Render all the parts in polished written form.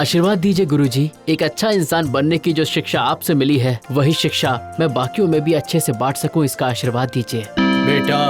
आशीर्वाद दीजिए गुरुजी। एक अच्छा इंसान बनने की जो शिक्षा आपसे मिली है, वही शिक्षा मैं बाकियों में भी अच्छे से बांट सकूं, इसका आशीर्वाद दीजिए। बेटा,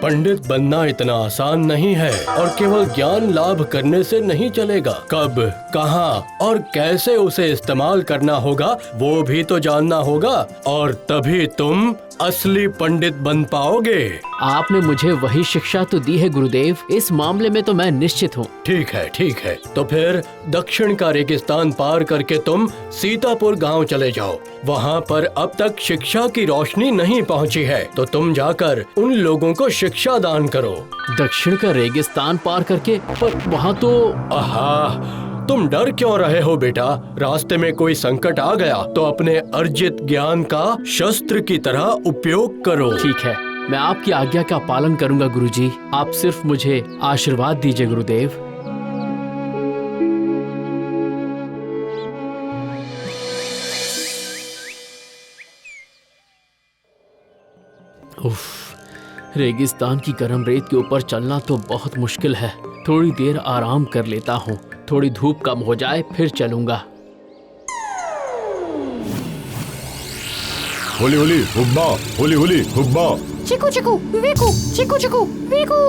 पंडित बनना इतना आसान नहीं है और केवल ज्ञान लाभ करने से नहीं चलेगा। कब, कहाँ और कैसे उसे इस्तेमाल करना होगा वो भी तो जानना होगा, और तभी तुम असली पंडित बन पाओगे। आपने मुझे वही शिक्षा तो दी है गुरुदेव, इस मामले में तो मैं निश्चित हूँ। ठीक है, तो फिर दक्षिण का रेगिस्तान पार करके तुम सीतापुर गांव चले जाओ। वहाँ पर अब तक शिक्षा की रोशनी नहीं पहुँची है, तो तुम जाकर उन लोगों को शिक्षा दान करो। दक्षिण का रेगिस्तान पार करके? पर वहाँ तो... आहा, तुम डर क्यों रहे हो बेटा? रास्ते में कोई संकट आ गया तो अपने अर्जित ज्ञान का शस्त्र की तरह उपयोग करो। ठीक है, मैं आपकी आज्ञा का पालन करूंगा गुरुजी। आप सिर्फ मुझे आशीर्वाद दीजिए गुरुदेव। उफ, रेगिस्तान की गर्म रेत के ऊपर चलना तो बहुत मुश्किल है। थोड़ी देर आराम कर लेता हूँ, थोड़ी धूप कम हो जाए फिर चलूंगा। होली होली हुब्बा, होली होली हुब्बा। चिकू चिकू वीकू, चिकू चिकू वीकू।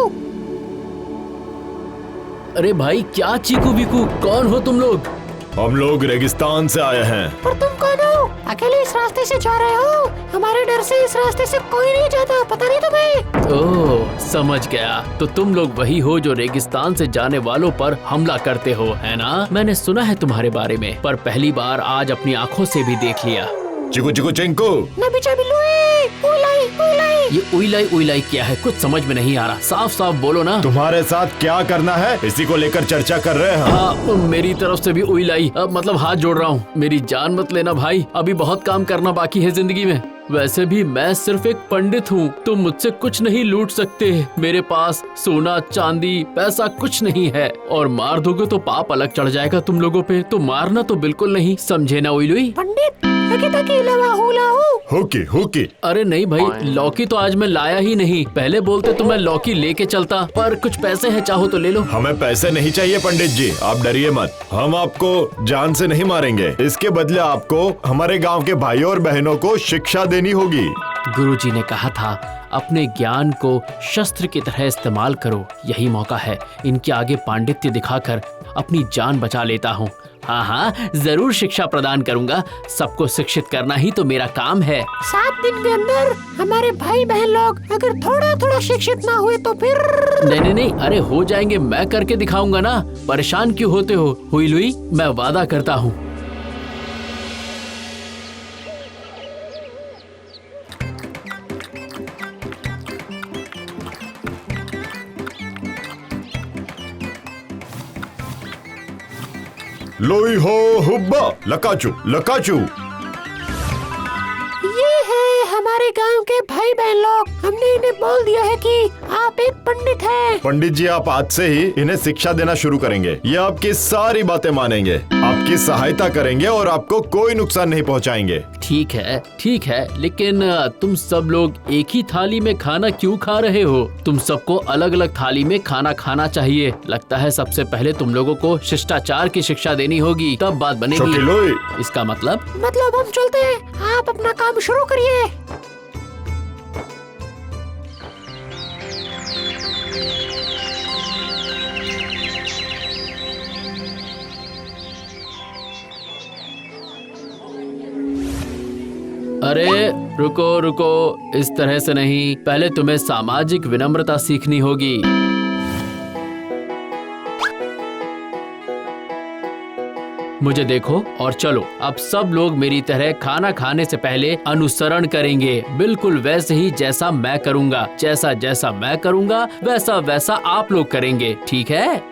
अरे भाई, क्या चीकू बीकू? कौन हो तुम लोग? हम लोग रेगिस्तान से आए हैं। पर तुम कौन हो? अकेले इस रास्ते से जा रहे हो? हमारे डर से इस रास्ते से कोई नहीं जाता, पता नहीं तुम्हें? ओह, समझ गया। तो तुम लोग वही हो जो रेगिस्तान से जाने वालों पर हमला करते हो, है ना? मैंने सुना है तुम्हारे बारे में, पर पहली बार आज अपनी आंखों से भी देख लिया। चिकू चिकू चिंकू। नबीचा बिल्लुए, उलाई उलाई। ये उइलाई उइलाई क्या है? कुछ समझ में नहीं आ रहा। साफ साफ बोलो ना। तुम्हारे साथ क्या करना है, इसी को लेकर चर्चा कर रहे हैं। हाँ, मेरी तरफ से भी उइलाई, मतलब हाथ जोड़ रहा हूँ। मेरी जान मत लेना भाई, अभी बहुत काम करना बाकी है जिंदगी में। वैसे भी मैं सिर्फ एक पंडित हूँ, तुम मुझसे कुछ नहीं लूट सकते। मेरे पास सोना चांदी पैसा कुछ नहीं है, और मार दोगे तो पाप अलग चढ़ जाएगा तुम लोगों पे, तो मारना तो बिल्कुल नहीं, समझे ना उइलुई? पंडित हुकी हुकी। अरे नहीं भाई, लौकी तो आज मैं लाया ही नहीं। पहले बोलते तो मैं लौकी लेके चलता, पर कुछ पैसे हैं, चाहो तो ले लो। हमें पैसे नहीं चाहिए पंडित जी, आप डरिए मत। हम आपको जान से नहीं मारेंगे, इसके बदले आपको हमारे गांव के भाइयों और बहनों को शिक्षा देनी होगी। गुरुजी ने कहा था अपने ज्ञान को शस्त्र की तरह इस्तेमाल करो। यही मौका है, इनके आगे पांडित्य दिखाकर अपनी जान बचा लेता हूँ। हाँ, जरूर शिक्षा प्रदान करूंगा। सबको शिक्षित करना ही तो मेरा काम है। 7 दिन के अंदर हमारे भाई बहन लोग अगर थोड़ा थोड़ा शिक्षित ना हुए तो फिर... नहीं, अरे हो जाएंगे, मैं करके दिखाऊंगा ना। परेशान क्यों होते हो हुईलुई? मैं वादा करता हूँ। लोई हो हुब्बा, लकाचू लकाचू। ये है हमारे गांव के भाई बहन लोग। हमने इन्हें बोल दिया है कि आप एक पंडित हैं। पंडित जी, आप आज से ही इन्हें शिक्षा देना शुरू करेंगे। ये आपकी सारी बातें मानेंगे, आपकी सहायता करेंगे और आपको कोई नुकसान नहीं पहुंचाएंगे। ठीक है, लेकिन तुम सब लोग एक ही थाली में खाना क्यों खा रहे हो? तुम सबको अलग अलग थाली में खाना खाना चाहिए। लगता है सबसे पहले तुम लोगों को शिष्टाचार की शिक्षा देनी होगी, तब बात बनेगी। इसका मतलब हम चलते हैं, आप अपना काम शुरू करिए। अरे रुको, इस तरह से नहीं। पहले तुम्हें सामाजिक विनम्रता सीखनी होगी। मुझे देखो और चलो। अब सब लोग मेरी तरह खाना खाने से पहले अनुसरण करेंगे, बिल्कुल वैसे ही जैसा मैं करूँगा। जैसा मैं करूँगा वैसा आप लोग करेंगे, ठीक है?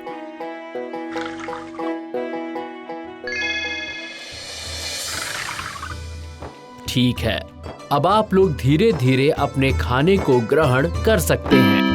ठीक है, अब आप लोग धीरे धीरे अपने खाने को ग्रहण कर सकते हैं।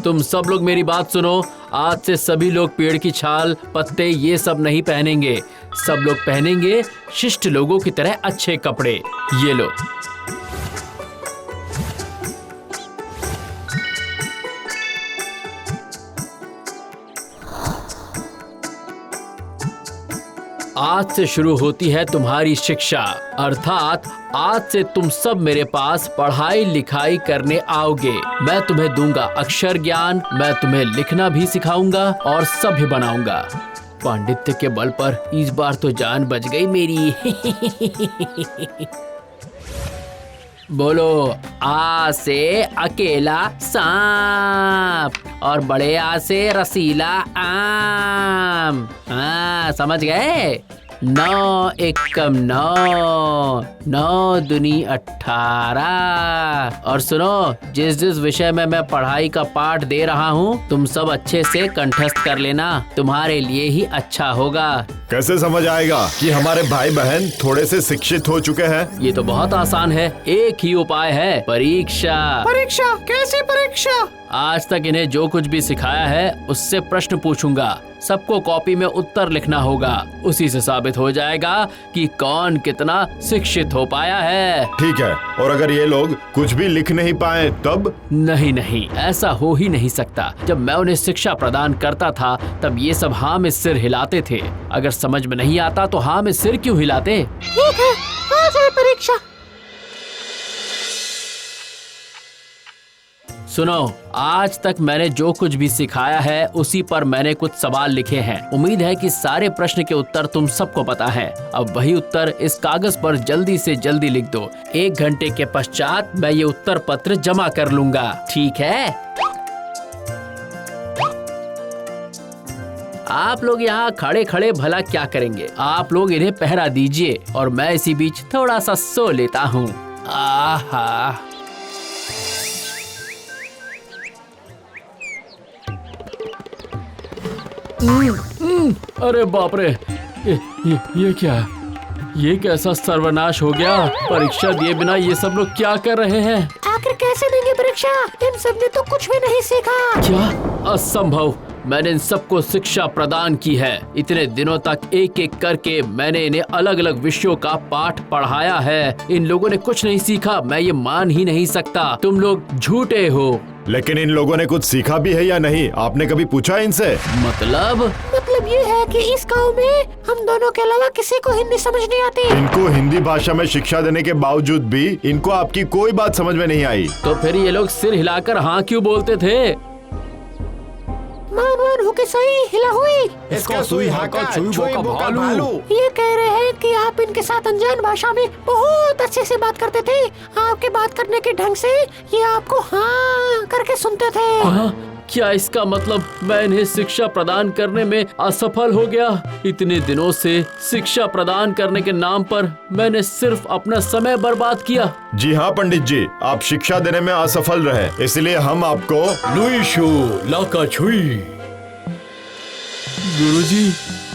तुम सब लोग मेरी बात सुनो। आज से सभी लोग पेड़ की छाल, पत्ते ये सब नहीं पहनेंगे। सब लोग पहनेंगे शिष्ट लोगों की तरह अच्छे कपड़े। ये लो। आज से शुरू होती है तुम्हारी शिक्षा, अर्थात आज से तुम सब मेरे पास पढ़ाई लिखाई करने आओगे। मैं तुम्हें दूंगा अक्षर ज्ञान, मैं तुम्हें लिखना भी सिखाऊंगा और सभ्य बनाऊंगा। पांडित्य के बल पर इस बार तो जान बच गई मेरी। बोलो, आ से अकेला सांप और बड़े आ से रसीला आम। हाँ, समझ गए? 9 एकम 9, 9 दूनी 18। और सुनो, जिस जिस विषय में मैं पढ़ाई का पाठ दे रहा हूँ तुम सब अच्छे से कंठस्थ कर लेना, तुम्हारे लिए ही अच्छा होगा। कैसे समझ आएगा कि हमारे भाई बहन थोड़े से शिक्षित हो चुके हैं? ये तो बहुत आसान है, एक ही उपाय है, परीक्षा। परीक्षा? कैसी परीक्षा? आज तक इन्हें जो कुछ भी सिखाया है उससे प्रश्न पूछूंगा। सबको कॉपी में उत्तर लिखना होगा, उसी से साबित हो जाएगा कि कौन कितना शिक्षित हो पाया है। ठीक है, और अगर ये लोग कुछ भी लिख नहीं पाए तब? नहीं नहीं, ऐसा हो ही नहीं सकता। जब मैं उन्हें शिक्षा प्रदान करता था तब ये सब हाँ में सिर हिलाते थे। अगर समझ में नहीं आता तो हाँ में सिर क्यों हिलाते? ठीक है, आ जाए परीक्षा। सुनो, आज तक मैंने जो कुछ भी सिखाया है उसी पर मैंने कुछ सवाल लिखे हैं। उम्मीद है कि सारे प्रश्न के उत्तर तुम सबको पता है। अब वही उत्तर इस कागज पर जल्दी से जल्दी लिख दो। 1 घंटे के पश्चात मैं ये उत्तर पत्र जमा कर लूंगा, ठीक है? आप लोग यहाँ खड़े खड़े भला क्या करेंगे? आप लोग इन्हें पहरा दीजिए और मैं इसी बीच थोड़ा सा सो लेता हूँ। आहा। अरे बाप रे, ये क्या है? ये कैसा सर्वनाश हो गया? परीक्षा दिए बिना ये सब लोग क्या कर रहे हैं? आखिर कैसे देंगे परीक्षा? इन सब ने तो कुछ भी नहीं सीखा। क्या? असंभव। मैंने इन सबको शिक्षा प्रदान की है। इतने दिनों तक एक एक करके मैंने इन्हें अलग अलग विषयों का पाठ पढ़ाया है। इन लोगों ने कुछ नहीं सीखा। मैं ये मान ही नहीं सकता। तुम लोग झूठे हो। लेकिन इन लोगों ने कुछ सीखा भी है या नहीं? आपने कभी पूछा इनसे? मतलब ये है कि इस गांव में हम दोनों के अलावा किसी को हिंदी समझ नहीं आती। इनको हिंदी भाषा में शिक्षा देने के बावजूद भी इनको आपकी कोई बात समझ में नहीं आई। तो फिर ये लोग सिर हिलाकर हाँ क्यों बोलते थे? मान हो के सही हिला हुई। इसका सुई हाका छुई बोका भालू। ये कह रहे हैं कि आप इनके साथ अनजान भाषा में बहुत अच्छे से बात करते थे। आपके बात करने के ढंग से ये आपको हाँ करके सुनते थे। हाँ? क्या इसका मतलब मैं इन्हें शिक्षा प्रदान करने में असफल हो गया? इतने दिनों से शिक्षा प्रदान करने के नाम पर मैंने सिर्फ अपना समय बर्बाद किया। जी हाँ पंडित जी, आप शिक्षा देने में असफल रहे, इसलिए हम आपको लुई शू लाका छुई। गुरुजी,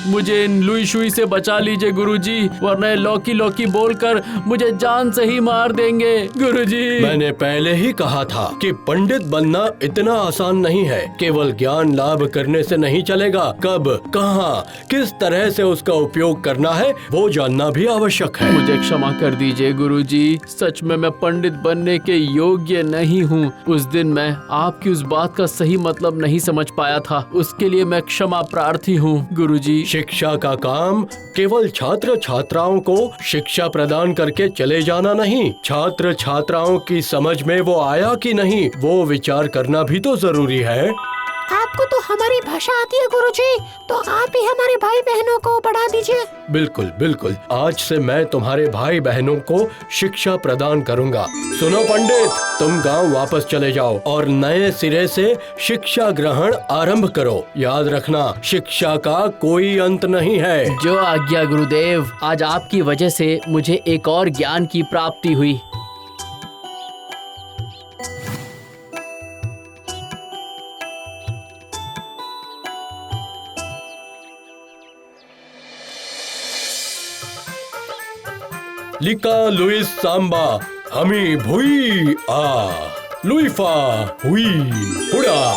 मुझे इन लुई शुई से बचा लीजिए गुरुजी, वरना लौकी लौकी बोलकर मुझे जान से ही मार देंगे। गुरुजी, मैंने पहले ही कहा था कि पंडित बनना इतना आसान नहीं है। केवल ज्ञान लाभ करने से नहीं चलेगा। कब, कहाँ, किस तरह से उसका उपयोग करना है वो जानना भी आवश्यक है। मुझे क्षमा कर दीजिए गुरुजी, सच में मैं पंडित बनने के योग्य नहीं हूँ। उस दिन मैं आपकी उस बात का सही मतलब नहीं समझ पाया था, उसके लिए मैं क्षमा प्रार्थी हूँ गुरुजी। शिक्षा का काम केवल छात्र छात्राओं को शिक्षा प्रदान करके चले जाना नहीं, छात्र छात्राओं की समझ में वो आया कि नहीं वो विचार करना भी तो जरूरी है। आपको तो हमारी भाषा आती है गुरुजी, तो आप ही हमारे भाई बहनों को पढ़ा दीजिए। बिल्कुल बिल्कुल, आज से मैं तुम्हारे भाई बहनों को शिक्षा प्रदान करूंगा। सुनो पंडित, तुम गांव वापस चले जाओ और नए सिरे से शिक्षा ग्रहण आरंभ करो। याद रखना, शिक्षा का कोई अंत नहीं है। जो आज्ञा गुरुदेव, आज आपकी वजह से मुझे एक और ज्ञान की प्राप्ति हुई। लिका लुइस सांबा हमी भुई आ लुइफा हुई हुड़ा।